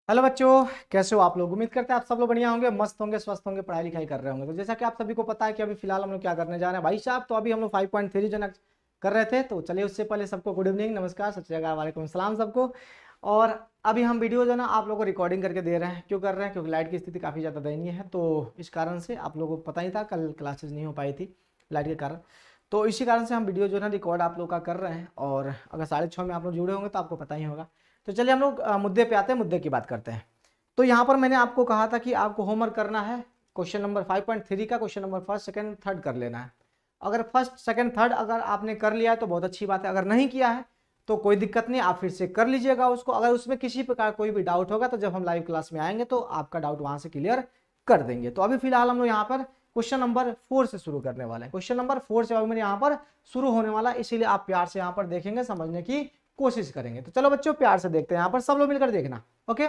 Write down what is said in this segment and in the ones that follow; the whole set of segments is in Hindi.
हेलो बच्चों, कैसे हो आप लोग। उम्मीद करते हैं आप सब लोग बढ़िया होंगे, मस्त होंगे, स्वस्थ होंगे, पढ़ाई लिखाई कर रहे होंगे। तो जैसा कि आप सभी को पता है कि अभी फिलहाल हम लोग क्या करने जा रहे हैं भाई साहब। तो अभी हम लोग 5.3 जो कर रहे थे। तो चलिए उससे पहले सबको गुड इवनिंग, नमस्कार, सत श्री अकाल, वालेकुम सलाम सबको। और अभी हम वीडियो जो ना आप लोगों को रिकॉर्डिंग करके दे रहे हैं। क्यों कर रहे हैं? क्योंकि लाइट की स्थिति काफ़ी ज़्यादा दयनीय है। तो इस कारण से आप लोगों को पता ही था, कल क्लासेस नहीं हो पाई थी लाइट के कारण। तो इसी कारण से हम वीडियो जो है ना रिकॉर्ड आप लोग का कर रहे हैं। और अगर 6:30 में आप लोग जुड़े होंगे तो आपको पता ही होगा। तो चलिए हम लोग मुद्दे पे आते हैं, मुद्दे की बात करते हैं। तो यहाँ पर मैंने आपको कहा था कि आपको होमवर्क करना है। क्वेश्चन नंबर 5.3 का question number first second third कर लेना है। अगर फर्स्ट सेकंड थर्ड अगर आपने कर लिया है तो बहुत अच्छी बात है। अगर नहीं किया है तो कोई दिक्कत नहीं, आप फिर से कर लीजिएगा उसको। अगर उसमें किसी प्रकार कोई भी डाउट होगा तो जब हम लाइव क्लास में आएंगे तो आपका डाउट वहां से क्लियर कर देंगे। तो अभी फिलहाल हम लोग यहाँ पर क्वेश्चन नंबर 4 से शुरू करने वाले हैं। क्वेश्चन नंबर 4 से मेरे यहाँ पर शुरू होने वाला, इसीलिए आप प्यार से यहाँ पर देखेंगे, समझने की कोशिश करेंगे। तो चलो बच्चों प्यार से देखते हैं, यहाँ पर सब लोग मिलकर देखना। ओके,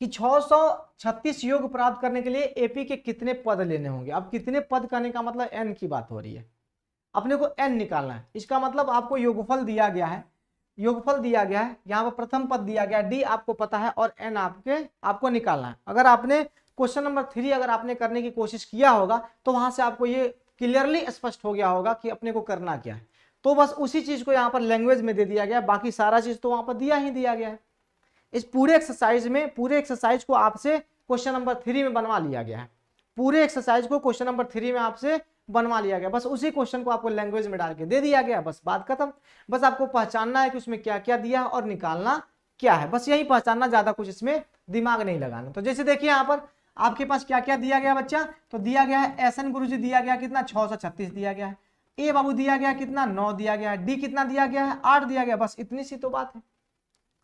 कि 636 योग प्राप्त करने के लिए एपी के कितने पद लेने होंगे। अब कितने पद करने का मतलब एन की बात हो रही है। अपने को एन निकालना है। इसका मतलब आपको योगफल दिया गया है, योगफल दिया गया है, यहाँ पर प्रथम पद दिया गया है, डी आपको पता है और एन आपको निकालना है। अगर आपने क्वेश्चन नंबर 3 अगर आपने करने की कोशिश किया होगा तो वहां से आपको ये क्लियरली स्पष्ट हो गया होगा कि अपने को करना क्या है। तो बस उसी चीज को यहाँ पर लैंग्वेज में दे दिया गया, बाकी सारा चीज तो वहां पर दिया ही दिया गया है। इस पूरे एक्सरसाइज में, पूरे एक्सरसाइज को आपसे क्वेश्चन नंबर 3 में बनवा लिया गया है। पूरे एक्सरसाइज को क्वेश्चन नंबर 3 में आपसे बनवा लिया गया। बस उसी क्वेश्चन को आपको लैंग्वेज में डाल के दे दिया गया, बस बात खत्म। बस आपको पहचानना है कि उसमें क्या क्या दिया है और निकालना क्या है, बस यही पहचानना, ज्यादा कुछ इसमें दिमाग नहीं लगाना। तो जैसे देखिए यहाँ पर आपके पास क्या क्या दिया गया बच्चा। तो दिया गया है एस एन गुरुजी दिया गया कितना 636 दिया गया है। ए बाबू दिया गया कितना 9 दिया गया है। डी कितना दिया गया है 8 दिया गया। बस इतनी सी तो बात है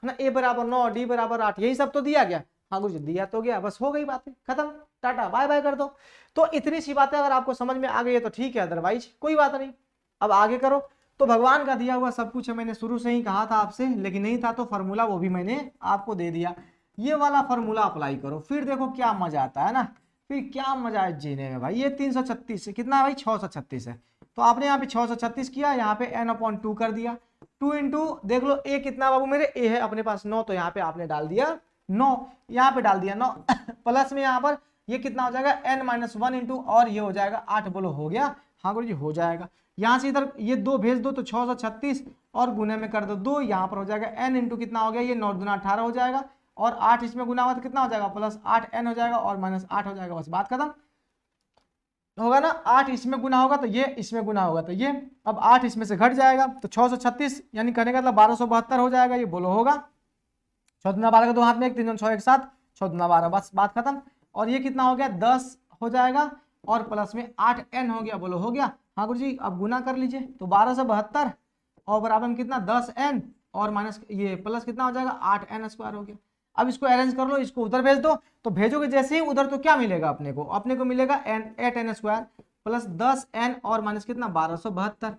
ना। ए बराबर 9, डी बराबर 8, यही सब तो दिया गया। हाँ कुछ दिया तो गया, बस हो गई बातें खत्म, टाटा बाय बाय कर दो। तो इतनी सी बातें अगर आपको समझ में आ गई है तो ठीक है, अदरवाइज कोई बात नहीं। अब आगे करो। तो भगवान का दिया हुआ सब कुछ है, मैंने शुरू से ही कहा था आपसे, लेकिन नहीं था तो फॉर्मूला वो भी मैंने आपको दे दिया। ये वाला फॉर्मूला अप्लाई करो, फिर देखो क्या मजा आता है ना। फिर क्या मजा है जीने में भाई। ये 336 से कितना है भाई 636 है। तो आपने यहाँ पे 636 किया, यहाँ पे n/2 कर दिया। 2 इंटू देख लो ए कितना बाबू मेरे, ए है अपने पास 9, तो यहाँ पे आपने डाल दिया 9, यहाँ पे डाल दिया 9 प्लस में यहाँ पर ये कितना हो जाएगा n-1 इंटू, और ये हो जाएगा 8। बोलो हो गया? हाँ गुरु जी हो जाएगा। यहाँ से इधर ये 2 भेज दो तो 636 और गुने में कर दो 2, यहाँ पर हो जाएगा n इंटू कितना हो गया, ये 9 दूना 18 हो जाएगा, और 8 इसमें गुना हुआ तो कितना हो जाएगा प्लस 8n हो जाएगा, और -8 हो जाएगा। बस बात खत्म होगा ना। 8 इसमें गुना होगा तो ये, इसमें गुना होगा तो ये। अब 8 इसमें से घट जाएगा तो 636 यानी करने का मतलब 1272 हो जाएगा। ये बोलो होगा? 6 दूना 12 का 2 हाथ में 1, 3 6 एक साथ, 6 दूना 12, बस बात खत्म। और ये कितना हो गया 10 हो जाएगा, और प्लस में 8n हो गया। बोलो हो गया? हाँ गुरु जी। अब गुना कर लीजिए तो 1272 और बराबर में कितना 10n, और माइनस ये प्लस कितना हो जाएगा 8n² हो गया। अब इसको अरेंज कर लो, इसको उधर भेज दो। तो भेजोगे जैसे ही उधर तो क्या मिलेगा अपने को? अपने को मिलेगा 8n² प्लस 10n और माइनस कितना 1272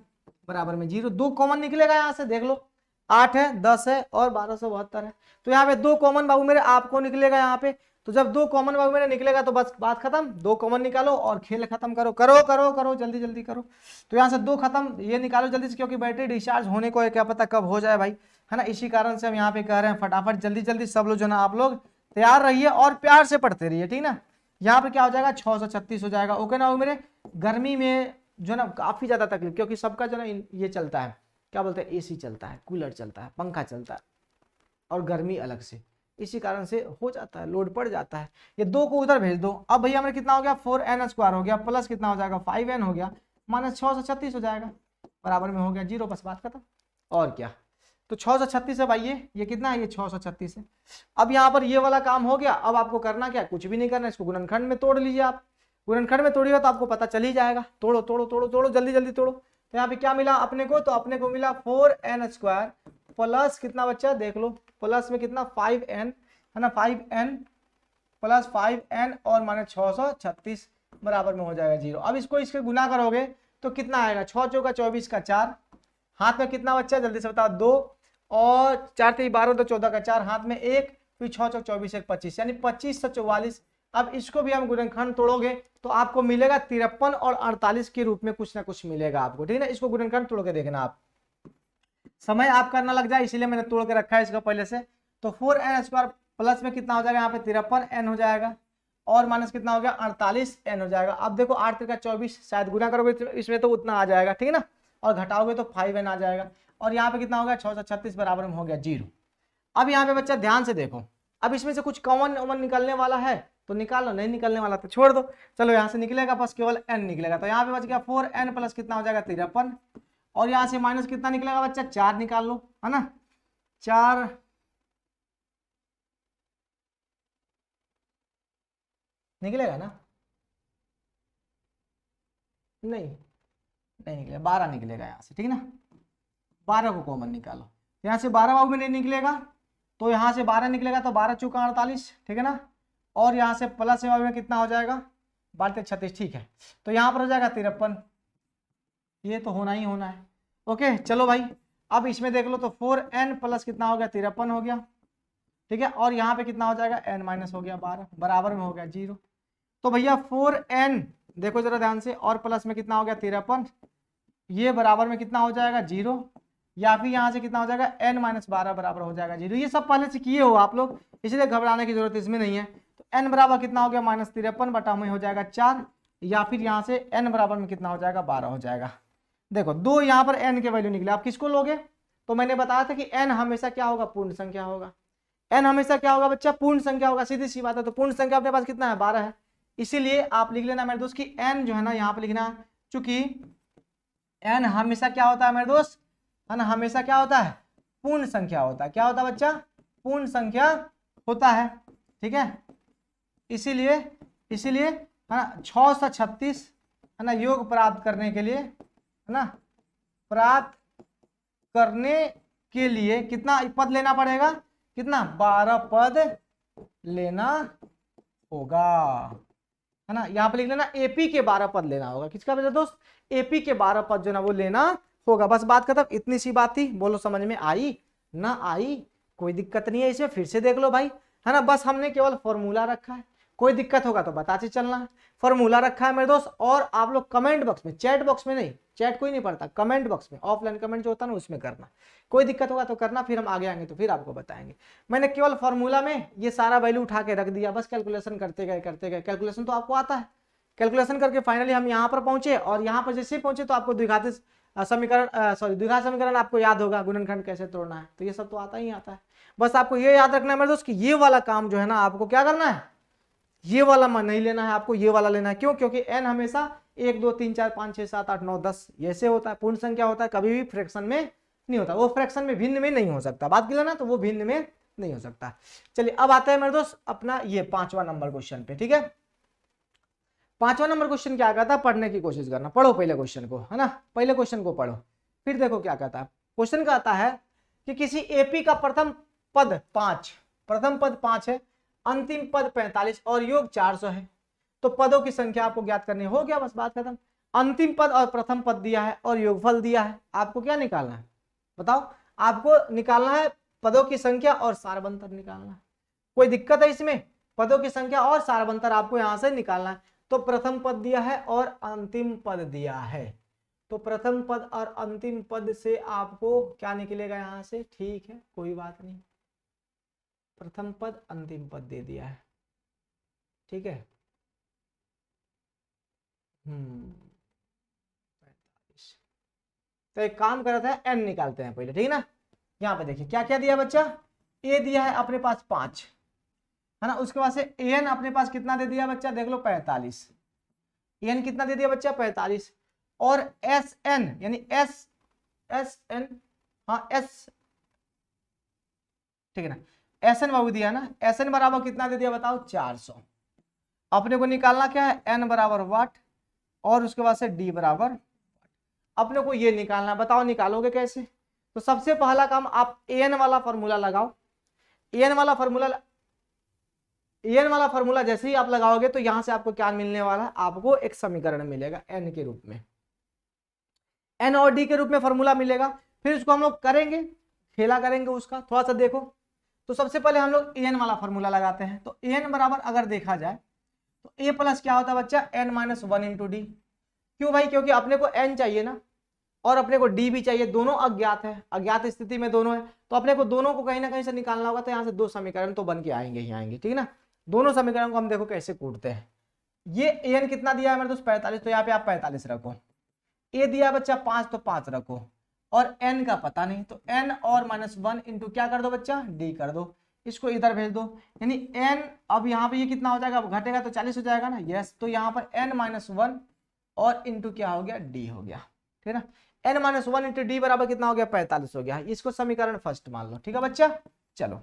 बराबर में 0। 2 कॉमन निकलेगा यहाँ से, देख लो 8 है, 10 है और 1272 है। तो यहाँ पे 2 कॉमन बाबू मेरे आपको निकलेगा यहाँ पे। तो जब 2 कॉमन बाबू मेरे निकलेगा तो बस बात खत्म। 2 कॉमन निकालो और खेल खत्म करो, करो करो करो जल्दी जल्दी करो। तो यहाँ से 2 खत्म, ये निकालो जल्दी से, क्योंकि बैटरी डिस्चार्ज होने को है, क्या पता कब हो जाए भाई, है ना। इसी कारण से हम यहाँ पे कह रहे हैं फटाफट जल्दी जल्दी सब लोग जो ना आप लोग तैयार रहिए और प्यार से पढ़ते रहिए, ठीक ना। यहाँ पे क्या हो जाएगा 636 हो जाएगा। ओके ना मेरे। गर्मी में जो ना काफी ज्यादा तकलीफ, क्योंकि सबका जो ना ये चलता है, क्या बोलते हैं, एसी चलता है, कूलर चलता है, पंखा चलता है, और गर्मी अलग से, इसी कारण से हो जाता है, लोड पड़ जाता है। ये 2 को उधर भेज दो। अब भैया हमें कितना हो गया 4n² हो गया, प्लस कितना हो जाएगा 5n हो गया, माइनस 636 हो जाएगा, बराबर में हो गया 0। बस बात खत्म। और क्या। तो 636 है भाई, ये कितना है, ये 636 है। अब यहाँ पर ये वाला काम हो गया। अब आपको करना क्या, कुछ भी नहीं करना, इसको गुणनखंड में तोड़ लीजिए आप। गुणनखंड में तोड़िएगा तो आपको पता चल ही जाएगा। तोड़ो तोड़ो तोड़ो तोड़ो जल्दी जल्दी तोड़ो। तो यहाँ पे क्या मिला अपने को, तो अपने को मिला 4n² प्लस कितना बच्चा देख लो, प्लस में कितना 5n है ना, 5n प्लस 5n और माइनस 636 बराबर में हो जाएगा 0। अब इसको इसके गुना करोगे तो कितना आएगा, 6 चौका 24 का 4, हाथ में कितना बच्चा जल्दी से बताओ 2, और 4 3 12 तो 14 का 4, हाथ में 1, फिर 6 चौक 24 1 25 यानी 2544। अब इसको भी हम गुणनखंड तोड़ोगे तो आपको मिलेगा 53 और 48 के रूप में कुछ ना कुछ मिलेगा आपको, ठीक है ना। इसको गुणनखंड तोड़ के देखना आप, समय आपका ना लग जाए, इसीलिए मैंने तोड़ के रखा है इसका पहले से। तो 4n² प्लस में कितना हो जाएगा यहाँ पे 53n हो जाएगा, और माइनस कितना हो गया 48n हो जाएगा। अब देखो 8 त्रिका 24, शायद गुना करोगे इसमें तो उतना आ जाएगा, ठीक है ना, और घटाओगे तो 5n आ जाएगा, और यहाँ पे कितना हो गया 636 बराबर में हो गया 0। अब यहाँ पे बच्चा ध्यान से देखो, अब इसमें से कुछ कॉमन निकलने वाला है तो निकाल लो, नहीं निकलने वाला तो छोड़ दो। चलो यहाँ से निकलेगा बस केवल n निकलेगा, तो यहाँ पे बच गया 4n प्लस कितना हो जाएगा 53, और यहाँ से माइनस कितना निकलेगा बच्चा 4 निकाल लो, है ना, 4 निकलेगा ना, नहीं नहीं निकलेगा, 12 निकलेगा यहाँ से, ठीक है ना, 12 को कॉमन निकालो, यहाँ से 12 बाबू में नहीं निकलेगा तो यहाँ से 12 निकलेगा, तो 12 चौका 48, ठीक है ना, और यहाँ से प्लस में कितना हो जाएगा 12 36, ठीक है, तो यहाँ पर हो जाएगा 53, ये तो होना ही होना है। ओके चलो भाई, अब इसमें देख लो तो 4n प्लस कितना हो गया 53 हो गया, ठीक है, और यहाँ पे कितना हो जाएगा n माइनस हो गया 12 बराबर में हो गया 0। तो भैया 4n देखो जरा ध्यान से, और प्लस में कितना हो गया 53, ये बराबर में कितना हो जाएगा 0, या फिर यहाँ से कितना हो जाएगा n माइनस 12 बराबर हो जाएगा 0। ये सब पहले से किए हो आप लोग, इसलिए घबराने की जरूरत इसमें नहीं है। तो n बराबर कितना हो गया माइनस 53 बटा में हो जाएगा 4, या फिर यहाँ से n बराबर में कितना हो जाएगा 12 हो जाएगा। देखो दो यहाँ पर n के वैल्यू निकले, आप किसको लोगे, तो मैंने बताया था कि n हमेशा क्या होगा पूर्ण संख्या होगा, n हमेशा क्या होगा बच्चा पूर्ण संख्या होगा, सीधी सी बात है। तो पूर्ण संख्या अपने पास कितना है 12 है, इसीलिए आप लिख लेना मेरे दोस्त कि n जो है ना यहाँ पे लिखना, चूंकि n हमेशा क्या होता है मेरे दोस्त, है ना, हमेशा क्या होता है पूर्ण संख्या होता है। क्या होता है बच्चा, पूर्ण संख्या होता है, ठीक है, इसीलिए है ना 6 से 36 है ना योग प्राप्त करने के लिए, है ना, प्राप्त करने के लिए कितना पद लेना पड़ेगा, कितना 12 पद लेना होगा, है ना, यहाँ पे लिख लेना एपी के 12 पद लेना होगा। किसका मेरे दोस्त, एपी के 12 पद जो ना वो लेना होगा। बस बात खत्म, इतनी सी बात थी, बोलो समझ में आई ना आई, कोई दिक्कत नहीं है इसमें, फिर से देख लो भाई, है ना, बस हमने केवल फॉर्मूला रखा है, कोई दिक्कत होगा तो बताते चलना है, फॉर्मूला रखा है मेरे दोस्त। और आप लोग कमेंट बॉक्स में, चैट बॉक्स में नहीं, चैट कोई नहीं पढ़ता, कमेंट बॉक्स में ऑफलाइन कमेंट जो होता है ना उसमें करना, कोई दिक्कत होगा तो करना, फिर हम आगे आएंगे तो फिर आपको बताएंगे। मैंने केवल फॉर्मूला में ये सारा वैल्यू उठा के रख दिया, बस कैलकुलेशन करते गए कैलकुलेशन तो आपको आता है, कैलकुलेशन करके फाइनली हम यहाँ पर पहुंचे, और यहाँ पर जैसे पहुंचे तो आपको द्विघात समीकरण आपको याद होगा, गुणनखंड कैसे तोड़ना है, तो ये सब तो आता ही आता है। बस आपको ये याद रखना है मेरे दोस्त कि ये वाला काम जो है ना आपको क्या करना है, ये वाला नहीं लेना है, आपको ये वाला लेना है। क्यों, क्योंकि n हमेशा 1 2 3 4 5 6 7 8 9 10 ऐसे होता है, पूर्ण संख्या होता है, कभी भी फ्रैक्शन में नहीं होता, वो फ्रैक्शन में भिन्न में नहीं हो सकता, बात की ना, तो वो भिन्न में नहीं हो सकता। चलिए अब आता है मेरे दोस्त अपना ये 5वां नंबर क्वेश्चन पे, ठीक है। 5वां नंबर क्वेश्चन क्या कहता है, पढ़ने की कोशिश करना, पढ़ो पहले क्वेश्चन को, है ना, पहले क्वेश्चन को पढ़ो, फिर देखो क्या कहता है। क्वेश्चन कहता है कि किसी एपी का प्रथम पद 5 है, अंतिम पद 45 और योग 400 है, तो पदों की संख्या आपको ज्ञात करनी हो गया, बस बात खत्म। अंतिम पद और प्रथम पद दिया है और योगफल दिया है, आपको क्या निकालना है बताओ, आपको निकालना है पदों की संख्या और सारबंतर निकालना है। कोई दिक्कत है इसमें, पदों की संख्या और सारबंतर आपको यहां से निकालना है। तो प्रथम पद दिया है और अंतिम पद दिया है, तो प्रथम पद और अंतिम पद से आपको क्या निकलेगा यहां से, ठीक है कोई बात नहीं, प्रथम पद अंतिम पद दे दिया है, ठीक है। 45, तो एक काम करता है n निकालते हैं पहले, ठीक है ना। यहाँ पे देखिए क्या क्या दिया बच्चा, a दिया है अपने पास 5, है ना, उसके बाद से an अपने पास कितना दे दिया बच्चा, देख लो 45, an कितना दे दिया बच्चा 45, और sn यानी sn हाँ s, ठीक है ना, sn बाबू दिया ना, sn बराबर कितना दे दिया बताओ 400। अपने को निकालना क्या है, n बराबर वाट, और उसके बाद से d बराबर, अपने को ये निकालना, बताओ निकालोगे कैसे। तो सबसे पहला काम आप an वाला फॉर्मूला लगाओ, an वाला फॉर्मूला जैसे ही आप लगाओगे तो यहां से आपको क्या मिलने वाला है, आपको एक समीकरण मिलेगा n के रूप में, n और d के रूप में फॉर्मूला मिलेगा। फिर उसको हम लोग करेंगे, खेला करेंगे उसका, थोड़ा सा देखो। तो सबसे पहले हम लोग an वाला फॉर्मूला लगाते हैं, तो an बराबर अगर देखा जाए तो a प्लस क्या होता है बच्चा n माइनस 1 इंटू डी। क्यों भाई, क्योंकि अपने को n चाहिए ना, और अपने को डी भी चाहिए, दोनों अज्ञात है, अज्ञात स्थिति में दोनों है, तो अपने को दोनों को कहीं ना कहीं से निकालना होगा। तो यहाँ से दो समीकरण तो बन के आएंगे ही आएंगे, ठीक है ना। दोनों समीकरण को हम देखो कैसे कूटते हैं। ये एन कितना दिया है मेरे दोस्त 45, तो यहाँ पे आप 45 रखो। ए दिया बच्चा 5, तो 5 रखो, और एन का पता नहीं, तो एन और -1 इंटू क्या कर दो बच्चा, डी कर दो, इसको इधर भेज दो। यानी एन, अब यहाँ पे ये कितना हो जाएगा, घटेगा तो 40 हो जाएगा ना, यस। तो यहाँ पर n -1 और इंटू क्या हो गया, डी हो गया, ठीक है ना। n -1 इंटू डी बराबर कितना हो गया, 45 हो गया। इसको समीकरण फर्स्ट मान लो, ठीक है बच्चा। चलो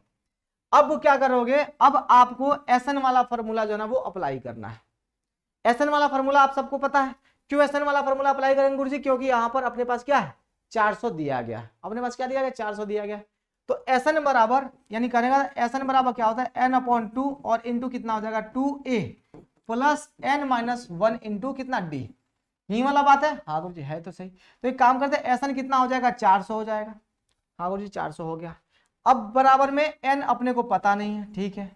अब क्या करोगे, अब आपको एसएन वाला फॉर्मूला जो है ना वो अप्लाई करना है। एसएन वाला फॉर्मूला आप सबको पता है। क्यों एसएन वाला फॉर्मूला अप्लाई करेंगे गुरुजी, क्योंकि यहाँ पर अपने पास क्या है, 400 दिया गया, अपने पास क्या दिया गया, 400 दिया गया। तो एसएन बराबर, यानी करेगा एसएन बराबर क्या होता है, n/2 और इंटू कितना हो जाएगा 2a प्लस n -1 इंटू कितना d, यही वाला बात है। हाँ गुरुजी है तो सही। तो एक काम करते हैं, एसएन कितना हो जाएगा, 400 हो जाएगा। हाँ गुरुजी 400 हो गया। अब बराबर में n अपने को पता नहीं है, ठीक है,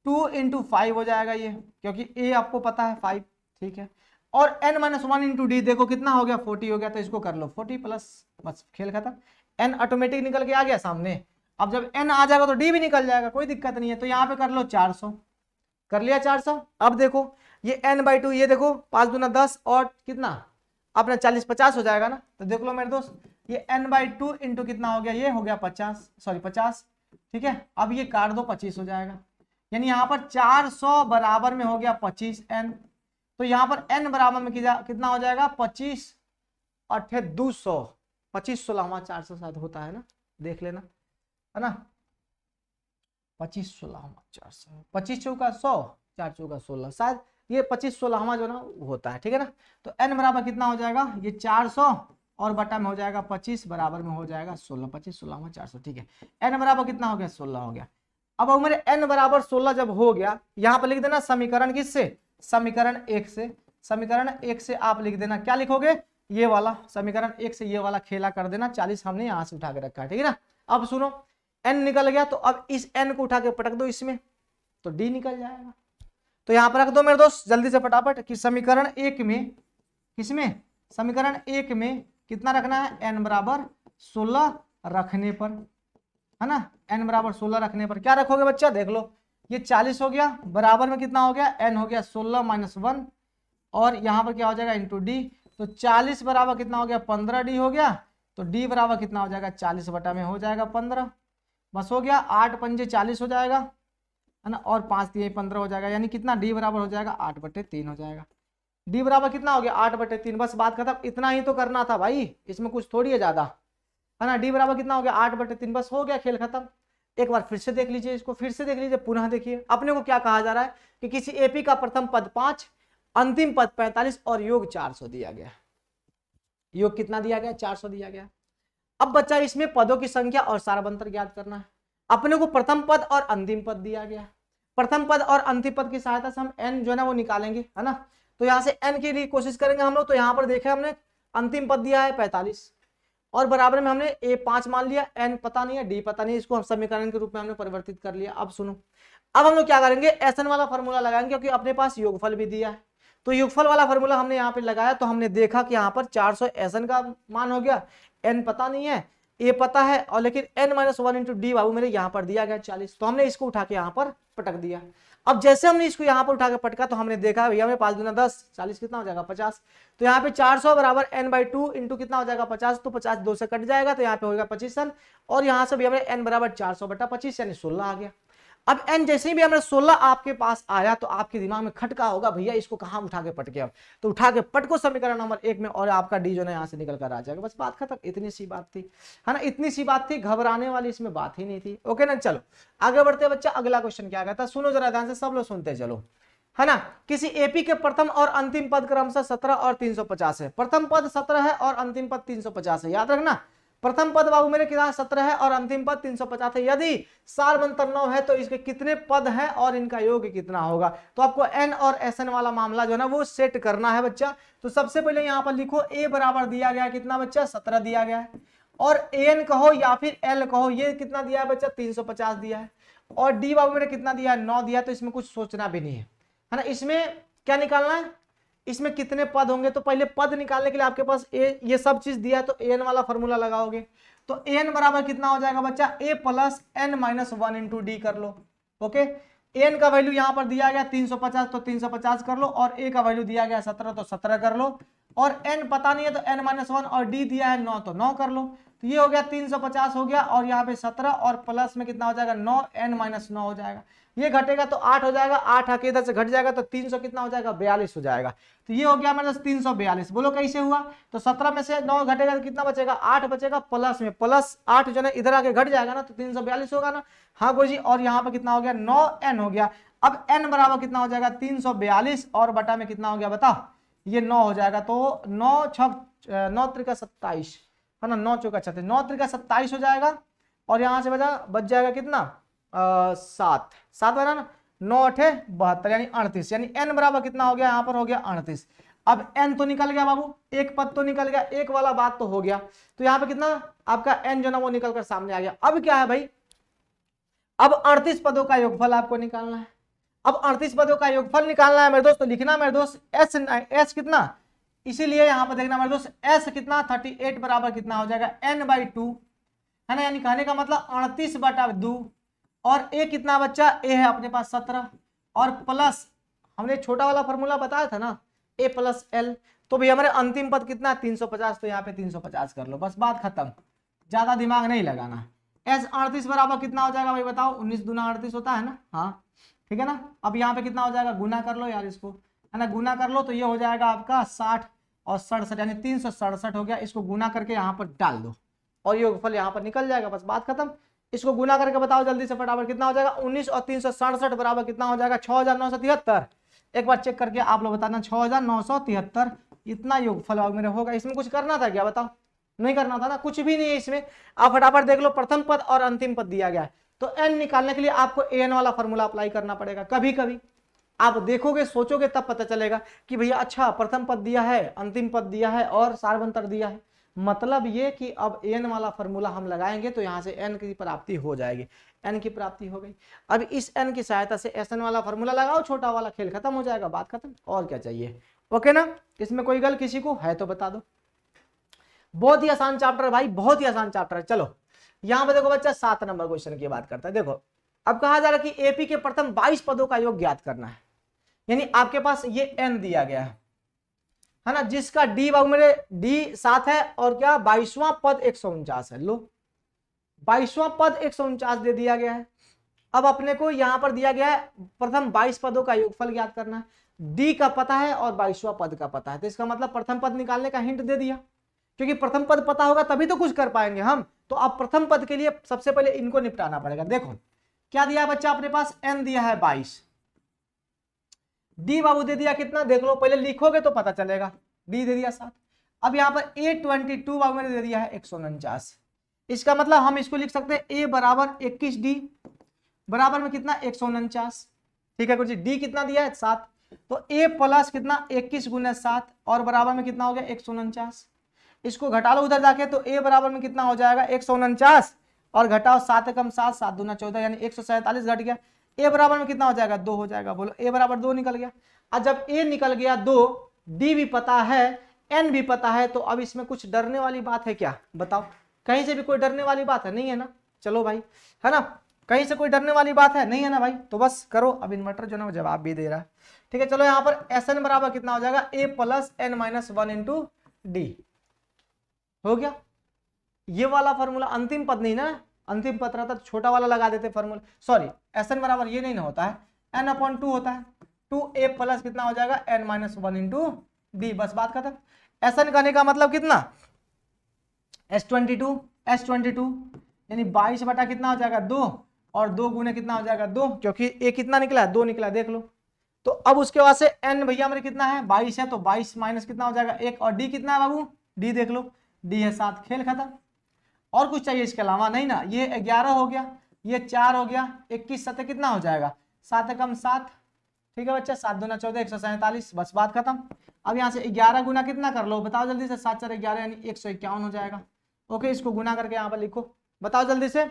2 इंटू 5 हो जाएगा ये, क्योंकि a आपको पता है 5, ठीक है। और n -1 इंटू डी देखो कितना हो गया, 40 हो गया। तो इसको कर लो 40 प्लस, बस खेल खत्म, n ऑटोमेटिक निकल के आ गया सामने। अब जब n आ जाएगा तो d भी निकल जाएगा, कोई दिक्कत नहीं है। तो यहाँ पे कर लो 400, कर लिया 400। अब देखो ये n/2, ये देखो 5 दूना 10 और कितना अपना 40 50 हो जाएगा ना। तो देख लो मेरे दोस्त, ये n/2 इंटू कितना हो गया, ये हो गया 50, ठीक है। अब ये काट दो 25 हो जाएगा, यानी यहाँ पर 400 बराबर में हो गया 25n। तो यहाँ पर n बराबर में कितना हो जाएगा, 25 8 200, 25 16 400 शायद होता है ना, देख लेना, है ना। 25 16 400, 25 चौका 100, 4 चौका 16, शायद ये 25 16 जो ना होता है, ठीक है ना। तो n बराबर कितना हो जाएगा, ये 400 और बटा में हो जाएगा 25 बराबर में हो जाएगा 16, 25 16 400, ठीक है। n बराबर कितना हो गया, 16 हो गया। अब मेरे n बराबर 16 जब हो गया, यहाँ पर लिख देना समीकरण किससे, समीकरण 1 से। समीकरण 1 से आप लिख देना, क्या लिखोगे, ये वाला समीकरण 1 से ये वाला खेला कर देना। 40 हमने यहाँ से उठा के रखा है, ठीक है ना। अब सुनो, n निकल गया, तो अब इस n को उठा के पटक दो इसमें, तो d निकल जाएगा। तो यहाँ पर रख दो मेरे दोस्त जल्दी से फटाफट कि समीकरण 1 में, किसमें, समीकरण 1 में कितना रखना है, n बराबर 16 रखने पर, है ना। n बराबर 16 रखने पर क्या रखोगे बच्चा, देख लो, ये 40 हो गया, बराबर में कितना हो गया, n हो गया 16 -1, और यहाँ पर क्या हो जाएगा इंटू डी। तो 40 बराबर कितना हो गया, 15d हो गया। तो d बराबर कितना हो जाएगा, 40 बटा में हो जाएगा 15, बस हो गया। 8 पंजे 40 हो जाएगा, है ना, और 5 3 15 हो जाएगा, यानी कितना d बराबर हो जाएगा 8/3 हो जाएगा। d बराबर कितना हो गया, 8/3, बस बात खत्म। इतना ही तो करना था भाई, इसमें कुछ थोड़ी है ज्यादा, है ना। d बराबर कितना हो गया, 8/3, बस हो गया, खेल खत्म। एक बार फिर से देख लीजिए, इसको फिर से देख लीजिए, पुनः देखिए। अपने को क्या कहा जा रहा है कि किसी एपी का प्रथम पद 5, अंतिम पद 45 और योग 400 दिया गया। योग कितना दिया गया, 400 दिया गया। अब बच्चा इसमें पदों की संख्या और सारबंतर ज्ञात करना है। अपने को प्रथम पद और अंतिम पद दिया गया। प्रथम पद और अंतिम पद की सहायता से हम n जो है ना वो निकालेंगे, है ना। तो यहाँ से n के लिए कोशिश करेंगे हम लोग। तो यहाँ पर देखा हमने अंतिम पद दिया है 45 और बराबर में हमने a 5 मान लिया, n पता नहीं है, d पता नहीं, इसको हम समीकरण के रूप में हमने परिवर्तित कर लिया। अब सुनो, अब हम लोग क्या करेंगे, SN वाला फॉर्मूला लगाएंगे, क्योंकि अपने पास योगफल भी दिया है। तो योगफल वाला फॉर्मूला हमने यहाँ पे लगाया, तो हमने देखा कि यहाँ पर 400 SN का मान हो गया, n पता नहीं है, a पता है, और लेकिन n -1 इंटू डी बाबू मेरे यहाँ पर दिया गया 40। तो हमने इसको उठा के यहाँ पर पटक दिया। अब जैसे हमने इसको यहाँ पर उठा के पटका, तो हमने देखा भैया में 5 दूना 10, 40 कितना हो जाएगा 50। तो यहाँ पे 400 बराबर n/2 इंटू कितना हो जाएगा 50, तो 50 2 से कट जाएगा, तो यहाँ पे होगा 25, और यहाँ से भी हमें n बराबर 400/25 यानी 16 आ गया। अब n जैसे भी हमें 16 आपके पास आया, तो आपके दिमाग में खटका होगा, भैया इसको कहाँ उठा के पटके। अब तो उठा के पटको समीकरण नंबर 1 में, और आपका डी जो है यहाँ से निकल कर आ जाएगा। बस बात खत्म, इतनी सी बात थी, है ना, इतनी सी बात थी, घबराने वाली इसमें बात ही नहीं थी। ओके ना, चलो आगे बढ़ते हैं बच्चा। अगला क्वेश्चन क्या कहता है, सुनो जरा ध्यान से, सब लोग सुनते चलो, है ना। किसी एपी के प्रथम और अंतिम पद क्रमशः 17 और 350 है। प्रथम पद 17 है और अंतिम पद 350 है, याद रखना। प्रथम पद बाबू मेरे कितना 17 है और अंतिम पद 350 है। यदि सारबंतर 9 है तो इसके कितने पद हैं और इनका योग कितना होगा। तो आपको n और SN वाला मामला जो है ना वो सेट करना है बच्चा। तो सबसे पहले यहाँ पर लिखो a बराबर दिया गया कितना बच्चा 17 दिया गया है, और an कहो या फिर l कहो, ये कितना दिया है बच्चा 350 दिया है, और d बाबू मेरे कितना दिया है 9 दिया है। तो इसमें कुछ सोचना भी नहीं है, है ना। इसमें क्या निकालना है, इसमें कितने पद होंगे, तो पहले पद निकालने के लिए आपके पास ये सब चीज दिया है तो एन वाला फॉर्मूला लगाओगे। तो एन बराबर कितना हो जाएगा बच्चा, a plus n minus 1 into d कर लो। ओके, एन का वैल्यू यहां पर दिया गया 350 तो 350 कर लो, और ए का वैल्यू दिया गया 17 तो 17 कर लो, और एन पता नहीं है तो एन माइनस 1, और डी दिया है 9 तो 9 कर लो। तो ये हो गया 350 हो गया, और यहाँ पे 17 और प्लस में कितना हो जाएगा 9, एन माइनस 9 हो जाएगा। ये घटेगा तो 8 हो जाएगा, 8 आके इधर से घट जाएगा तो 300 कितना हो जाएगा 42 हो जाएगा। तो ये हो गया हमारे 342। बोलो कैसे हुआ, तो 17 में से 9 घटेगा तो कितना बचेगा 8 बचेगा, प्लस में प्लस 8 जो है इधर आके घट जाएगा ना तो 342 होगा ना। हाँ गुरुजी, और यहाँ पे कितना हो गया 9n हो गया। अब n बराबर कितना हो जाएगा 342 और बटा में कितना हो गया बताओ, ये 9 हो जाएगा। तो 9 त्रिका 27 है ना, 9 चौका 36, 9 त्रिका 27 हो जाएगा, और यहाँ से बच जाएगा कितना 7 बना ना, 9 8 72 यानी 38, यानी n बराबर कितना हो गया यहाँ पर हो गया 38। अब n तो निकल गया बाबू, एक पद तो निकल गया, एक वाला बात तो हो गया, तो यहाँ पे कितना आपका n जो ना वो निकल कर सामने आ गया। अब क्या है भाई, अब 38 पदों का योगफल आपको निकालना है। अब 38 पदों का योगफल निकालना है मेरे दोस्त, तो लिखना मेरे दोस्त s कितना, इसीलिए यहां पर देखना मेरे दोस्त s कितना 38 बराबर कितना हो जाएगा n/2 है ना, यानी कहने का मतलब 38/2, और a कितना बच्चा, a है अपने पास 17, और प्लस हमने छोटा वाला फॉर्मूला बताया था ना a प्लस l, तो भी हमारे अंतिम पद कितना 350, तो यहाँ पे 350 कर लो, बस बात खत्म, ज्यादा दिमाग नहीं लगाना। s 38 बराबर कितना हो जाएगा भाई बताओ, 19 दूना 38 होता है ना, हाँ ठीक है ना। अब यहाँ पे कितना हो जाएगा, गुना कर लो यार इसको, है ना, गुना कर लो, तो ये हो जाएगा आपका 60 और 67 यानी 367 हो गया। इसको गुना करके यहाँ पर डाल दो और योगफल यहाँ पर निकल जाएगा, बस बात खत्म। इसको गुना करके बताओ जल्दी से फटाफट कितना हो जाएगा, 19 और 367 बराबर कितना हो जाएगा 6973। एक बार चेक करके आप लोग बताना, 6973 इतना योगफल मेरे होगा। इसमें कुछ करना था क्या बताओ, नहीं करना था ना, कुछ भी नहीं है इसमें। आप फटाफट देख लो, प्रथम पद और अंतिम पद दिया गया है, तो n निकालने के लिए आपको an वाला फॉर्मूला अप्लाई करना पड़ेगा। कभी कभी आप देखोगे सोचोगे तब पता चलेगा कि भैया अच्छा प्रथम पद दिया है, अंतिम पद दिया है और सारवंतर दिया है, मतलब ये कि अब n वाला फॉर्मूला हम लगाएंगे तो यहाँ से n की प्राप्ति हो जाएगी, n की प्राप्ति हो गई। अब इस n की सहायता से sn वाला फॉर्मूला लगाओ, छोटा वाला खेल खत्म हो जाएगा, बात खत्म, और क्या चाहिए। ओके ना, इसमें कोई गल किसी को है तो बता दो। बहुत ही आसान चैप्टर है भाई, बहुत ही आसान चैप्टर है। चलो यहां पर देखो बच्चा 7 नंबर क्वेश्चन की बात करता है। देखो अब कहा जा रहा है कि एपी के प्रथम 22 पदों का योग ज्ञात करना है, यानी आपके पास ये n दिया गया है ना, जिसका डी बाबू मेरे डी 7 है, और क्या 22वां पद 149 है। लो 22वां पद 149 दे दिया गया है। अब अपने को यहां पर दिया गया है प्रथम 22 पदों का योगफल ज्ञात करना है, डी का पता है और 22वां पद का पता है, तो इसका मतलब प्रथम पद निकालने का हिंट दे दिया, क्योंकि प्रथम पद पता होगा तभी तो कुछ कर पाएंगे हम। तो अब प्रथम पद के लिए सबसे पहले इनको निपटाना पड़ेगा। देखो क्या दिया बच्चा अपने पास, n दिया है 22, डी बाबू दे दिया कितना, देख लो पहले लिखोगे तो पता चलेगा, डी दे दिया 7। अब यहाँ पर A22 बाबू मैंने दे दिया है 149, इसका मतलब हम इसको लिख सकते हैं a बराबर 21, डी बराबर में कितना 149, ठीक है कुछ, डी कितना दिया है 7, तो a प्लस कितना 21 गुना 7 और बराबर में कितना हो गया 149। इसको घटा लो उधर जाके, तो a बराबर में कितना हो जाएगा 149 और घटाओ 7 कम 7, 7 दूना 14 यानी 147 घट गया। a बराबर में कितना हो जाएगा 2 हो जाएगा, बोलो a बराबर 2 निकल गया। और जब a निकल गया 2, d भी पता है, n भी पता है, तो अब इसमें कुछ डरने वाली बात है क्या बताओ, कहीं से भी कोई डरने वाली बात है नहीं है ना। चलो भाई है ना, कहीं से कोई डरने वाली बात है नहीं है ना भाई, तो बस करो। अब इन्वर्टर जो ना वो जवाब भी दे रहा है, ठीक है। चलो यहाँ पर Sn बराबर कितना हो जाएगा a plus n minus 1 into D, हो गया। ये वाला फॉर्मूला अंतिम पद नहीं ना, अंतिम पद रहता तो छोटा वाला लगा देते फॉर्मूला, सॉरी Sn बराबर ये नहीं ना होता है, n/2 होता है, 2a प्लस कितना हो जाएगा n माइनस 1 इंटू डी, बस बात खत्म। Sn करने का मतलब कितना S22 यानी 22 बटा कितना हो जाएगा 2, और 2 गुने कितना हो जाएगा 2, क्योंकि a कितना निकला 2 निकला, देख लो। तो अब उसके बाद से n भैया मेरे कितना है 22 है, तो 22 माइनस कितना हो जाएगा 1, और d कितना है बाबू, d देख लो, d है 7, खेल खत्म। और कुछ चाहिए इसके अलावा नहीं ना, ये 11 हो गया, ये 4 हो गया, 21 7 कितना हो जाएगा 7 कम 7, ठीक है बच्चा, 7 दूना 14 147, बस बात खत्म। अब यहाँ से 11 गुना कितना कर लो बताओ जल्दी से, 7 4 11 यानी 151 हो जाएगा। ओके, इसको गुना करके यहाँ पर लिखो, बताओ जल्दी से।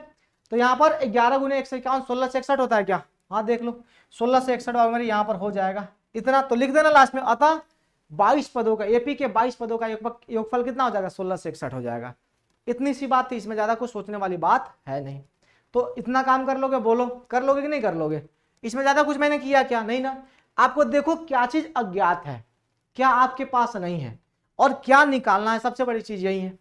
तो यहाँ पर 11 गुने 151 16 से 61 होता है क्या, हाँ देख लो 16 से 61 मेरे यहाँ पर हो जाएगा इतना, तो लिख देना लास्ट में। अतः 22 पदों का, एपी के 22 पदों का योगफल कितना हो जाएगा, 1661 हो जाएगा। इतनी सी बात थी, इसमें ज्यादा कुछ सोचने वाली बात है नहीं। तो इतना काम कर लोगे, बोलो कर लोगे कि नहीं कर लोगे? इसमें ज्यादा कुछ मैंने किया क्या? नहीं ना। आपको देखो क्या चीज अज्ञात है, क्या आपके पास नहीं है, और क्या निकालना है, सबसे बड़ी चीज यही है।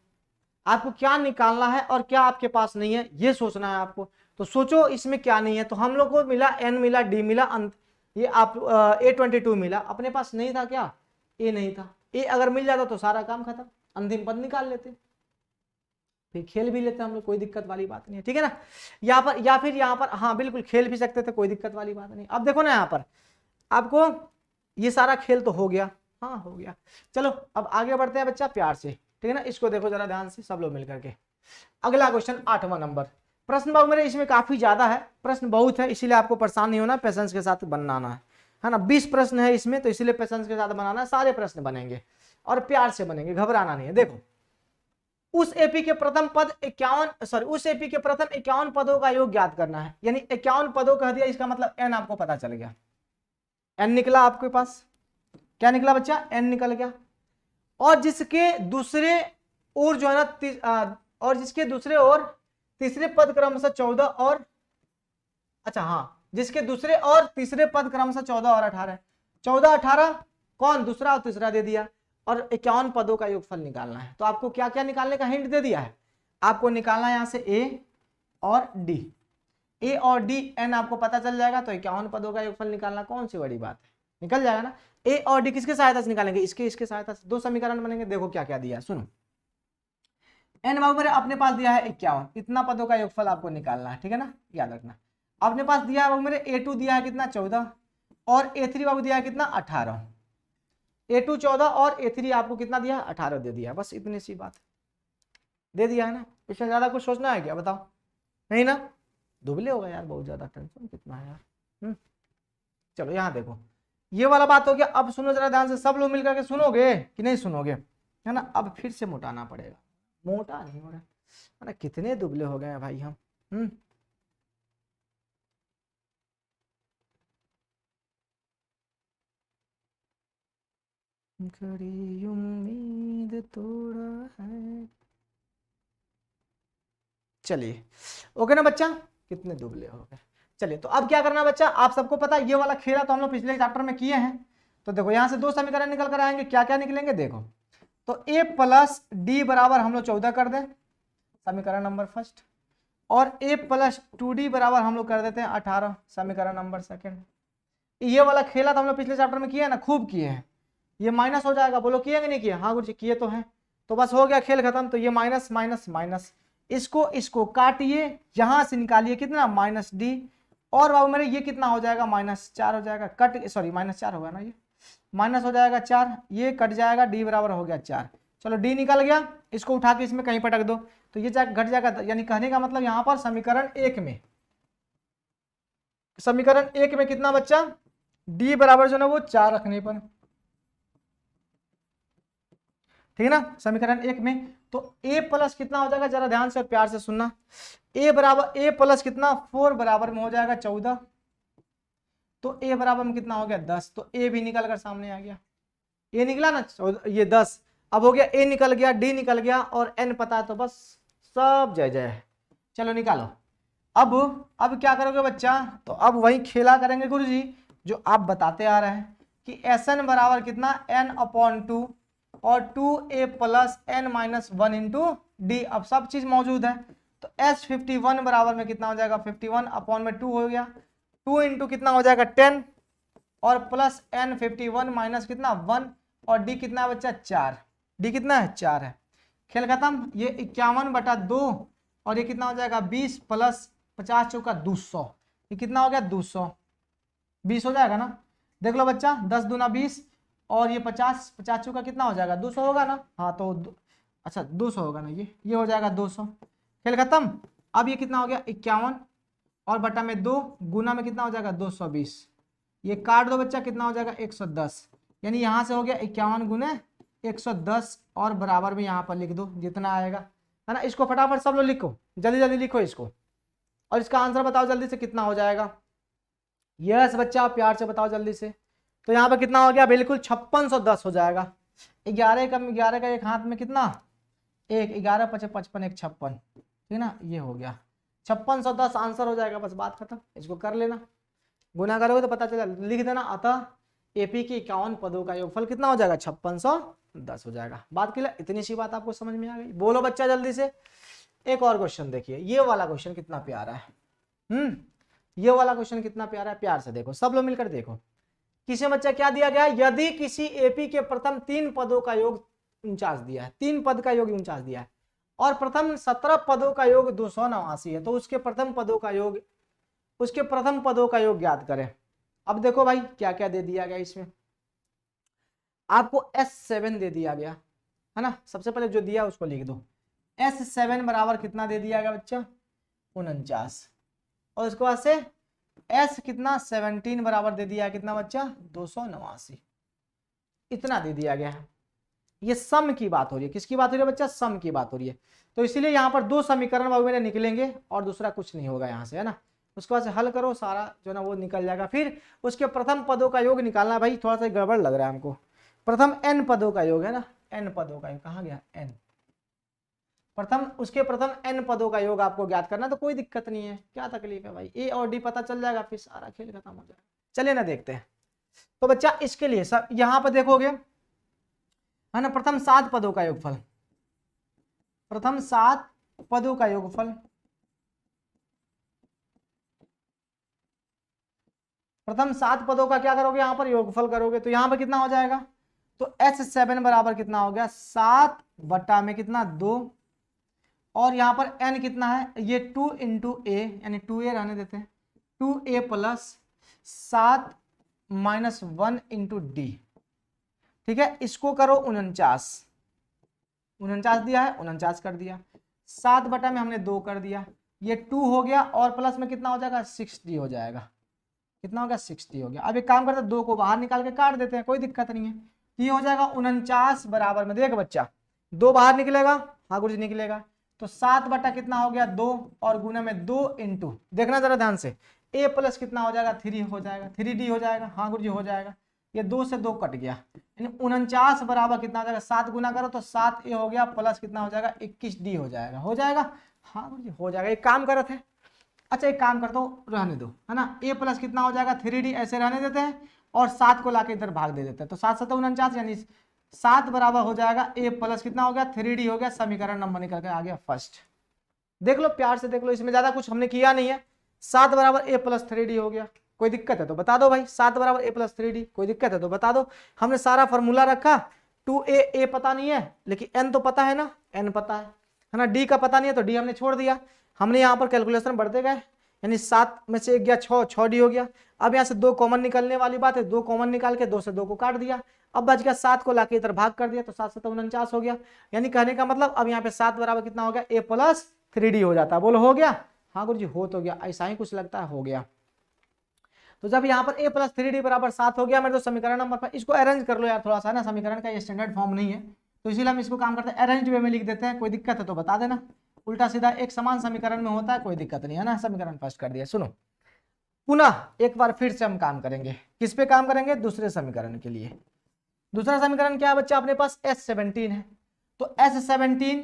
आपको क्या निकालना है और क्या आपके पास नहीं है, ये सोचना है आपको। तो सोचो इसमें क्या नहीं है। तो हम लोग को मिला एन, मिला डी, मिला ये आप A22 मिला, अपने पास नहीं था क्या? ए नहीं था। ए अगर मिल जाता तो सारा काम खत्म, अंतिम पद निकाल लेते, फिर खेल भी लेते हम लोग, कोई दिक्कत वाली बात नहीं है, ठीक है ना। यहाँ पर या फिर यहाँ पर, हाँ बिल्कुल खेल भी सकते थे, कोई दिक्कत वाली बात नहीं। अब देखो ना यहाँ पर आपको ये सारा खेल तो हो गया, हाँ हो गया। चलो अब आगे बढ़ते हैं बच्चा प्यार से, ठीक है ना। इसको देखो जरा ध्यान से सब लोग मिलकर के। अगला क्वेश्चन 8वां नंबर। प्रश्न बाबू मेरे इसमें काफी ज्यादा है, प्रश्न बहुत है, इसीलिए आपको परेशान नहीं होना, पेशेंस के साथ बनाना है ना। 20 प्रश्न है इसमें, तो इसीलिए पेशेंस के साथ बनाना है, सारे प्रश्न बनेंगे और प्यार से बनेंगे, घबराना नहीं है। देखो उस एपी के प्रथम पद 51 पदों का योग ज्ञात करना है, यानी 51 पदों कह दिया, इसका मतलब एन आपको पता चल गया। एन निकला आपके पास, क्या निकला बच्चा? एन निकल गया। और जिसके दूसरे ओर जो है ना और जिसके दूसरे ओर तीसरे पद क्रमशः 14 और, अच्छा हाँ, जिसके दूसरे और तीसरे पद क्रमशः 14 और 18, 14 18 कौन? दूसरा और तीसरा दे दिया, और 51 पदों का योगफल निकालना है। तो आपको क्या क्या निकालने का हिंट दे दिया है, आपको निकालना है यहां से ए और डी, ए और डी, एन आपको पता चल जाएगा। तो 51 पदों का योगफल निकालना कौन सी बड़ी बात है, निकल जाएगा ना। ए और डी किसके सहायता से निकालेंगे? इसके सहायता से। दो समीकरण बनेंगे, देखो क्या क्या दिया, सुनो। एन बाबू मेरे अपने पास दिया है 51, इतना पदों का योगफल आपको निकालना है, ठीक है ना, याद रखना। अपने पास दिया है बाबू मेरे A2 दिया है कितना? 14, और A3 बाबू दिया है कितना? 18। A2 14 और A3 आपको कितना दिया? 18 दे दिया, बस इतनी सी बात दे दिया है ना। इसमें ज्यादा कुछ सोचना है क्या, बताओ? नहीं ना, दुबले होगा यार, बहुत ज्यादा टेंशन कितना है यार। चलो यहाँ देखो, ये वाला बात हो गया। अब सुनो जरा ध्यान से, सब लोग मिलकर के सुनोगे कि नहीं सुनोगे, है ना। अब फिर से मोटाना पड़ेगा, मोटा नहीं हो रहा है ना, कितने दुबले हो गए हैं भाई हम। कड़ी उम्मीद तोड़ा है। चलिए ओके ना बच्चा, कितने दुबले हो गए। चलिए तो अब क्या करना बच्चा, आप सबको पता है ये वाला खेला तो हम लोग पिछले चैप्टर में किए हैं। तो देखो यहां से दो समीकरण निकल कर आएंगे, क्या क्या निकलेंगे देखो। तो a प्लस डी बराबर हम लोग 14 कर दें, समीकरण नंबर फर्स्ट, और a प्लस 2d बराबर हम लोग कर देते हैं 18, समीकरण नंबर सेकंड। ये वाला खेला तो हम लोग पिछले चैप्टर में किए हैं ना, खूब किए हैं। ये माइनस हो जाएगा, बोलो किए कि नहीं किए? हाँ गुरु जी किए तो हैं। तो बस हो गया खेल खत्म। तो ये माइनस माइनस माइनस, इसको काटिए, यहां से निकालिए कितना? माइनस डी, और बाबू मेरे ये कितना हो जाएगा? -4 हो जाएगा, कट सॉरी -4 होगा ना, ये माइनस हो जाएगा 4, ये कट जाएगा, डी बराबर हो गया 4। चलो डी निकल गया, इसको उठा के इसमें कहीं पटक दो, तो ये घट जाएगा। यानी कहने का मतलब यहाँ पर समीकरण 1 में, समीकरण 1 में कितना बच्चा? डी बराबर जो ना वो 4 रखने पर, ठीक है ना, समीकरण 1 में। तो a प्लस कितना हो जाएगा, जरा ध्यान से और प्यार से सुनना। a बराबर a प्लस कितना? 4 बराबर में हो जाएगा 14, तो a बराबर में कितना हो गया? 10। तो a भी निकल कर सामने आ गया, a निकला ना, ये 10। अब हो गया a निकल गया, d निकल गया, और n पता है, तो बस सब जय जय है। चलो निकालो। अब क्या करोगे बच्चा? तो अब वही खेला करेंगे गुरुजी जो आप बताते आ रहे हैं कि Sn बराबर कितना? n/2 और 2a plus n minus 1 into D. अब सब चीज मौजूद है, तो S51 बराबर में कितना हो जाएगा? 51 अपॉन में 2 हो गया, 2 इंटू कितना हो जाएगा? 10, और प्लस n51 माइनस कितना? 1, और डी कितना है बच्चा? 4। डी कितना है? 4 है। खेल खत्म। ये 51/2, और ये कितना हो जाएगा? 20 प्लस 50 चौका 200, ये कितना हो गया? 200, 20 हो जाएगा ना। देख लो बच्चा, 10 दूना 20, और ये 50 50 चौका कितना हो जाएगा? 200 होगा ना। हाँ तो अच्छा 200 होगा ना, ये हो जाएगा 200। खेल खत्म। अब ये कितना हो गया? 51, और बटा में 2, गुना में कितना हो जाएगा? 220। ये काट दो बच्चा, कितना हो जाएगा? 110। यानी यहां से हो गया 51 गुने 110, और बराबर में यहाँ पर लिख दो जितना आएगा, है ना। इसको फटाफट सब लोग लिखो, जल्दी जल्दी लिखो इसको, और इसका आंसर बताओ जल्दी से कितना हो जाएगा। यस बच्चा प्यार से बताओ जल्दी से। तो यहाँ पे कितना हो गया, बिल्कुल 5610 हो जाएगा। 11 का एक हाथ में कितना, एक, 11 5 55 1 56, ठीक ना, ये हो गया 5610 आंसर हो जाएगा, बस बात खत्म। इसको कर लेना, गुना करोगे तो पता चला, लिख देना। अतः एपी के 51 पदों का योगफल कितना हो जाएगा, 5610 हो जाएगा। बात क्लियर, इतनी सी बात आपको समझ में आ गई। बोलो बच्चा जल्दी से। एक और क्वेश्चन देखिए, ये वाला क्वेश्चन कितना प्यारा है। ये वाला क्वेश्चन कितना प्यारा है, प्यार से देखो, सब लोग मिलकर देखो। किसी बच्चा क्या दिया गया, यदि किसी एपी के प्रथम 3 पदों का योग 49 दिया है, 3 पद का योग 49 दिया है, और प्रथम 17 पदों का योग 289 है, तो उसके प्रथम पदों का योग ज्ञात करें। अब देखो भाई क्या क्या दे दिया गया इसमें, आपको S7 दे दिया गया है ना। सबसे पहले जो दिया उसको लिख दो, S7 बराबर कितना दे दिया गया बच्चा, 49, और उसके बाद से S कितना 17 बराबर दे दिया कितना बच्चा, 289, इतना दे दिया गया है। ये सम की बात हो रही है, किसकी बात हो रही है बच्चा, सम की बात हो रही है। तो इसीलिए यहाँ पर 2 समीकरण बाबू मेरे निकलेंगे और दूसरा कुछ नहीं होगा यहाँ से, है ना। उसके बाद से हल करो, सारा जो ना वो निकल जाएगा। फिर उसके प्रथम पदों का योग निकालना। भाई थोड़ा सा गड़बड़ लग रहा है हमको, प्रथम n पदों का योग है ना, n पदों का योग कहाँ गया, n, उसके प्रथम n पदों का योग आपको ज्ञात करना। तो कोई दिक्कत नहीं है, क्या तकलीफ है भाई, ए और डी पता चल जाएगा, फिर सारा खेल खत्म हो जाएगा। चलिए ना देखते हैं। तो बच्चा इसके लिए सब यहाँ पर देखोगे है ना, प्रथम 7 पदों का योगफल, प्रथम 7 पदों का योगफल, प्रथम 7 पदों का क्या करोगे, यहाँ पर योगफल करोगे। तो यहाँ पर कितना हो जाएगा, तो S7 बराबर कितना हो गया, 7 बटा में कितना 2, और यहाँ पर n कितना है, ये 2 इंटू ए, यानी 2a रहने देते हैं, 2a plus 7 minus 1 into D, ठीक है। इसको करो 49 दिया है, 49 कर दिया, 7 बटा में हमने 2 कर दिया, ये 2 हो गया, और प्लस में कितना हो जाएगा, 60 हो जाएगा। कितना हो गया, 60 हो गया। अब एक काम करते हैं, 2 को बाहर निकाल के काट देते हैं, कोई दिक्कत नहीं है। ये हो जाएगा 49 बराबर में, देख बच्चा 2 बाहर निकलेगा, हाँ गुरुजी निकलेगा, तो 7 बटा कितना हो गया 2, और गुना में 2 इंटू, देखना जरा ध्यान से, a प्लस कितना हो जाएगा 3 हो जाएगा, 3d हो जाएगा, हाँ गुरुजी हो जाएगा। ये 2 से 2 कट गया, यानी 49 बराबर कितना हो जाएगा, 7 गुना करो तो 7a हो गया, प्लस कितना हो जाएगा 21d हो जाएगा, हो जाएगा, हाँ गुरुजी हो जाएगा। एक काम करते हैं, अच्छा एक काम करता हूँ, रहने दो, है ना, a प्लस कितना हो जाएगा 3d, ऐसे रहने देते हैं, और 7 को लाके इधर भाग दे देते हैं, तो 7 7 49, यानी 7 बराबर हो जाएगा a प्लस कितना हो गया 3d हो गया। समीकरण नंबर निकल के आ गया फर्स्ट। देख लो प्यार से देख लो, इसमें ज्यादा कुछ हमने किया नहीं है। 7 बराबर a प्लस 3d हो गया, कोई दिक्कत है तो बता दो भाई, 7 बराबर a प्लस 3d, कोई दिक्कत है तो बता दो। हमने सारा फॉर्मूला रखा, 2a पता नहीं है, लेकिन n तो पता है ना, n पता है ना, d का पता नहीं है तो d हमने छोड़ दिया। हमने यहाँ पर कैलकुलेशन बढ़ते गए, यानी 7 में से 1 गया 6, 6d हो गया। अब यहाँ से 2 कॉमन निकलने वाली बात है, 2 कॉमन निकाल के 2 से 2 को काट दिया, अब बच गया 7 को लाके इधर भाग कर दिया, तो 7 7 49 हो गया। यानी कहने का मतलब अब यहाँ पे 7 बराबर कितना हो गया, a प्लस 3d हो जाता है। बोलो हो गया, हाँ गुरुजी हो तो गया, ऐसा ही कुछ लगता है, हो गया। तो जब यहाँ पर a प्लस 3d बराबर 7 हो गया मेरे, तो समीकरण नंबर पर इसको अरेंज कर लो यार थोड़ा सा ना, समीकरण का ये स्टैंडर्ड फॉर्म नहीं है, तो इसीलिए हम इसको काम करते हैं अरेंज वे में लिख देते हैं। कोई दिक्कत है तो बता देना, उल्टा सीधा एक समान समीकरण में होता है, कोई दिक्कत नहीं है ना। समीकरण फर्स्ट कर दिया। सुनो पुनः एक बार फिर से हम काम करेंगे, किस पे काम करेंगे, दूसरे समीकरण के लिए। दूसरा समीकरण क्या है बच्चा, अपने पास S17 है, तो S17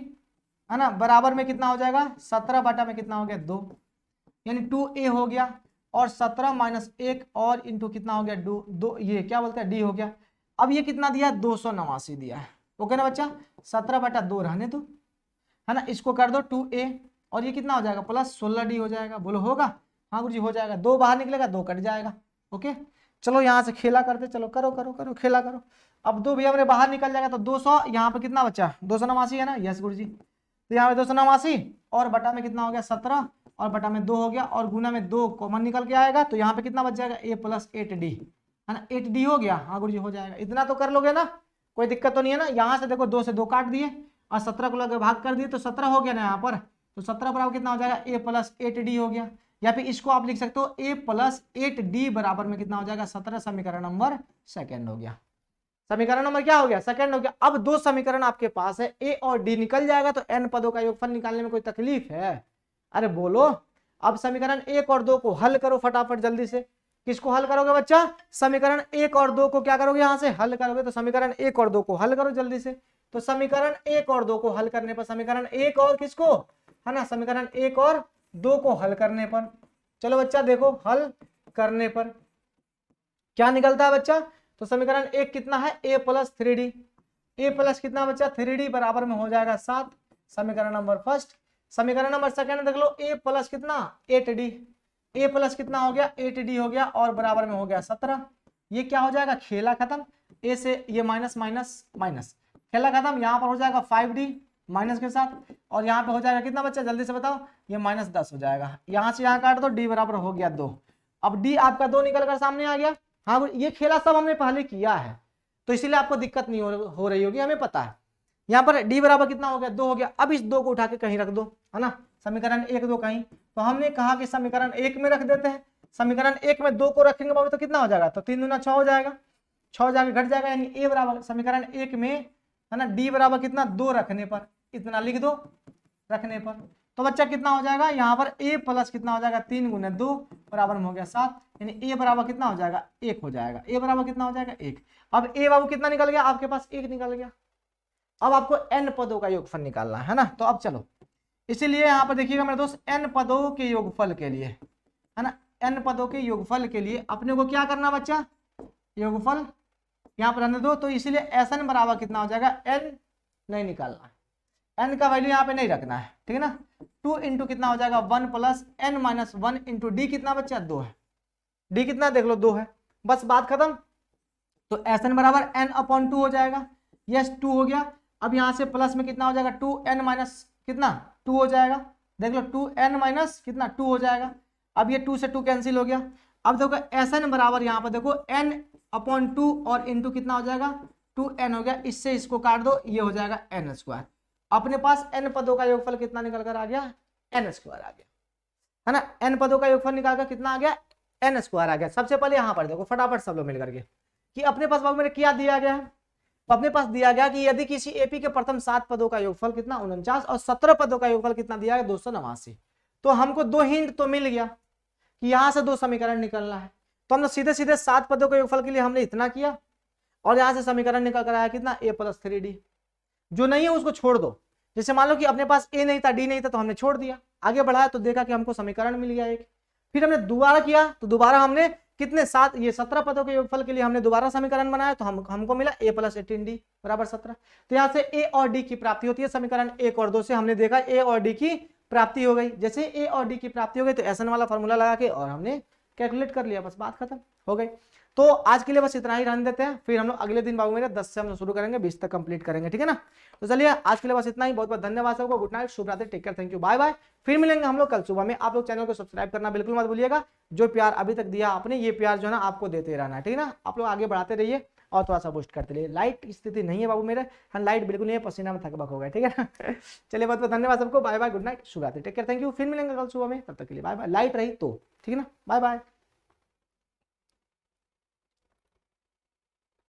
है ना बराबर में कितना हो जाएगा, 17 बटा में कितना हो गया 2, यानी 2a हो गया, और 17 माइनस 1 और इंटू कितना हो गया 2, ये क्या बोलते हैं d हो गया। अब ये कितना दिया है, 289 दिया है, ओके ना बच्चा। 17 बटा 2 रहने दो, है ना, इसको कर दो 2a, और ये कितना हो जाएगा प्लस 16d हो जाएगा। बोलो होगा, हाँ गुरुजी हो जाएगा। 2 बाहर निकलेगा 2 कट जाएगा, ओके। चलो यहाँ से खेला करते, चलो करो करो करो खेला करो। अब 2 भी हमारे बाहर निकल जाएगा, तो 200, यहाँ पे कितना बच्चा 289 है ना, यस गुरुजी। तो यहाँ पे 289 और बटा में कितना हो गया 17, और बटा में 2 हो गया, और गुना में 2 कॉमन निकल के आएगा, तो यहाँ पे कितना बच जाएगा a प्लस 8d, है ना, 8d हो गया, हाँ गुरुजी हो जाएगा। इतना तो कर लोगे ना, कोई दिक्कत तो नहीं है ना। यहाँ से देखो 2 से 2 काट दिए, और 17 को लगे भाग कर दिए, तो 17 हो गया ना यहाँ पर, तो 17 बराबर कितना हो जाएगा a प्लस 8d हो गया। या फिर इसको आप लिख सकते हो a प्लस 8d बराबर में कितना हो जाएगा 17, समीकरण नंबर सेकंड हो गया। समीकरण नंबर क्या हो गया, सेकंड हो गया। अब 2 समीकरण आपके पास है, a और d निकल जाएगा, तो n पदों का योगफल निकालने में कोई तकलीफ है, अरे बोलो। अब समीकरण 1 और 2 को हल करो फटाफट जल्दी से। किसको हल करोगे बच्चा? समीकरण 1 और 2 को क्या करोगे? यहाँ से हल करोगे। तो समीकरण 1 और 2 को हल करो जल्दी से। तो समीकरण 1 और 2 को हल करने पर, समीकरण 1 और किसको, है ना, समीकरण 1 और 2 को हल करने पर, चलो बच्चा देखो हल करने पर क्या निकलता है बच्चा? तो समीकरण 1 कितना है? a plus 3d, a plus कितना बच्चा? 3d बराबर में हो जाएगा 7, समीकरण नंबर फर्स्ट। समीकरण नंबर सेकंड देख लो, a प्लस कितना? 8d, a प्लस कितना हो गया? 8d हो गया और बराबर में हो गया 17। ये क्या हो जाएगा? खेला खत्म, a से ये माइनस माइनस माइनस, खेला खत्म। यहाँ पर हो जाएगा 5d माइनस के साथ, और यहाँ पे हो जाएगा कितना बच्चा? जल्दी से बताओ, ये माइनस 10 हो जाएगा। यहाँ से यहाँ काट दो, d बराबर हो गया 2। अब d आपका 2 निकल कर सामने आ गया। हाँ, ये खेला सब हमने पहले किया है, तो इसीलिए आपको दिक्कत नहीं हो रही होगी, हमें पता है। यहाँ पर d बराबर कितना हो गया? 2 हो गया। अब इस 2 को उठा के कहीं रख दो, है ना, समीकरण 1 2 कहीं। तो हमने कहा कि समीकरण 1 में रख देते हैं। समीकरण 1 में 2 को रखेंगे बाबू तो कितना हो जाएगा? तो 3 दूना 6 हो जाएगा, 6 जाके घट जाएगा, यानी a बराबर समीकरण 1 में, है ना, d बराबर कितना? 2 रखने पर, इतना लिख दो रखने पर। तो बच्चा कितना हो जाएगा? यहाँ पर a प्लस कितना हो जाएगा? 3 गुना 2 बराबर में हो गया 7, यानी a बराबर कितना हो जाएगा? 1 हो जाएगा। a बराबर कितना हो जाएगा? 1। अब a बाबू कितना निकल गया? आपके पास 1 निकल गया। अब आपको n पदों का योगफल निकालना है ना। तो अब चलो, इसीलिए यहाँ पर देखिएगा मेरे दोस्त, n पदों के योगफल के लिए, है ना, n पदों के योगफल के लिए अपने को क्या करना बच्चा? योगफल यहाँ पर रहने दो। तो इसीलिए Sn बराबर कितना हो जाएगा? n नहीं निकालना है, n का वैल्यू यहाँ पे नहीं रखना है, ठीक है ना। 2 इंटू कितना हो जाएगा? 1 plus n minus 1 into D कितना बच्चा? 2 है। डी कितना देख लो? 2 है, बस बात खत्म। तो Sn बराबर n अपॉन 2 हो जाएगा। यस 2 हो गया। अब यहाँ से प्लस में कितना हो जाएगा? 2n माइनस कितना? 2 हो जाएगा। देख लो 2n माइनस कितना? 2 हो जाएगा। अब ये 2 से 2 कैंसिल हो गया। अब देखो Sn बराबर यहाँ पर देखो n अपॉन 2 और इंटू कितना हो जाएगा? 2n हो गया। इससे इसको काट दो, ये हो जाएगा n स्क्वायर। अपने पास n पदों का योगफल कितना निकल कर आ गया? n स्क्वायर आ गया, है ना। n पदों का योगफल निकाल कर कितना आ गया? n स्क्वायर आ गया। सबसे पहले यहाँ पर देखो फटाफट सब लोग मिल करके कि अपने पास बाबू मेरे क्या दिया गया है। तो अपने पास दिया गया कि यदि किसी एपी के प्रथम 7 पदों का योगफल कितना? 49, और 17 पदों का योगफल कितना दिया गया? 289। तो हमको 2 हिंट तो मिल गया कि यहाँ से 2 समीकरण निकलना है। तो हमने सीधे सीधे 7 पदों के योगफल के लिए हमने इतना किया, और यहाँ से समीकरण निकल कर आया कितना? a plus 3d। जो नहीं है उसको छोड़ दो। जैसे मान लो कि अपने पास a नहीं था, d नहीं था, तो हमने छोड़ दिया, आगे बढ़ाया तो देखा कि हमको समीकरण मिल गया एक। फिर हमने दोबारा किया, तो दोबारा हमने कितने? 7, ये 17 पदों के योगफल के लिए हमने दोबारा समीकरण बनाया, तो हमको मिला a प्लस 18d बराबर 17। तो यहाँ से a और d की प्राप्ति होती है। समीकरण 1 और 2 से हमने देखा a और d की प्राप्ति हो गई। जैसे a और d की प्राप्ति हो गई तो Sn वाला फॉर्मूला लगा के और हमने कैलकुलेट कर लिया, बस बात खत्म हो गई। तो आज के लिए बस इतना ही रहने देते हैं, फिर हम लोग अगले दिन बाबू मेरे 10 से हम लोग शुरू करेंगे, 20 तक कंप्लीट करेंगे, ठीक है ना। तो चलिए आज के लिए बस इतना ही। बहुत बहुत धन्यवाद सबको। गुड नाइट, शुभ रात्रि, take care, thank you, bye bye. फिर मिलेंगे हम लोग कल सुबह में। आप लोग चैनल को सब्सक्राइब करना बिल्कुल मत भूलिएगा। जो प्यार अभी तक दिया आपने, ये प्यार जो है ना आपको देते रहना है, ठीक है ना। आप लोग आगे बढ़ाते रहिए और थोड़ा सा बूस्ट करते रहिए। लाइट की स्थिति नहीं है बाबू मेरे, लाइट बिल्कुल नहीं है, पसीना में थकबक हो गया, ठीक है ना। चलिए बहुत बहुत धन्यवाद सबको, बाय बाय, गुड नाइट, शुभ रात्रि, टेक केयर, थैंक यू। फिर मिलेंगे कल सुबह में, तब तक के लिए बाय बाय। लाइट रही तो ठीक है ना, बाय बाय।